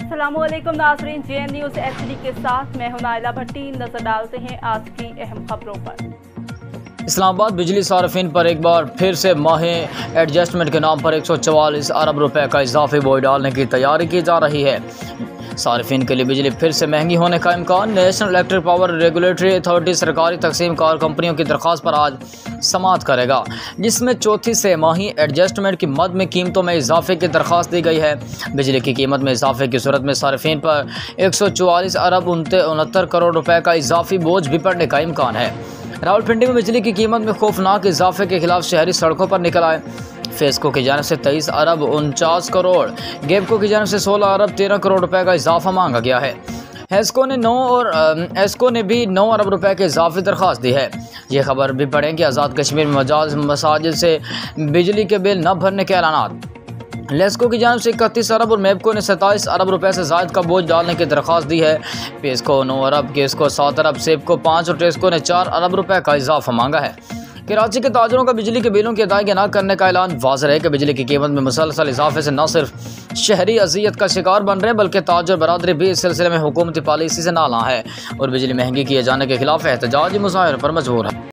अस्सलामुअलैकुम नाज़रीन, JN news HD के साथ मैं हूं नाइला भट्टी। नजर डालते हैं आज की अहम खबरों पर। इस्लामाबाद बिजली सार्फिन पर एक बार फिर से माहे एडजस्टमेंट के नाम पर 144 अरब रुपए का इजाफी बोझ डालने की तैयारी की जा रही है। सार्फिन के लिए बिजली फिर से महंगी होने का इम्कान। National electric power regulatory authority सरकारी तकसीम कार कंपनियों की दरख्वास्त पर आज समाअत करेगा, जिसमें चौथी से माही एडजस्टमेंट की मद में कीमतों में इजाफे की दरख्वास्त दी गई है। बिजली की कीमत में इजाफे की सूरत में सार्फिन पर 144 अरब 69 करोड़ रुपए का इजाफी बोझ भी पड़ने का इम्कान है। रावलपिंडी में बिजली की कीमत में खौफनाक इजाफे के खिलाफ शहरी सड़कों पर निकल आए। फेस्को की जानब से 23 अरब 49 करोड़, गेबको की जानब से 16 अरब 13 करोड़ रुपए का इजाफा मांगा गया है। एस्को ने भी 9 अरब रुपए की इजाफी दरख्वास्त दी है। ये खबर भी पढ़ें कि आज़ाद कश्मीर में मसाजिद से बिजली के बिल न भरने के ऐलानात। लेस्को की जानब से 31 अरब और मेबको ने 27 अरब रुपए से ज़ायद का बोझ डालने की दरख्वास्त दी है। पेस्को 9 अरब, केस्को 7 अरब, सेबको 5 और टेस्को ने 4 अरब रुपए का इजाफा मांगा है। कराची के ताजरों का बिजली के बिलों की अदायगी न करने का ऐलान। वाज़ेह है कि बिजली की कीमत में मुसलसल इजाफे से न सिर्फ शहरी अजियत का शिकार बन रहे हैं, बल्कि ताजर बरादरी भी इस सिलसिले में हुकूमती पॉलिसी से नाला है और बिजली महंगी किए जाने के खिलाफ एहतजाजी मुजाहिरों पर मजबूर है।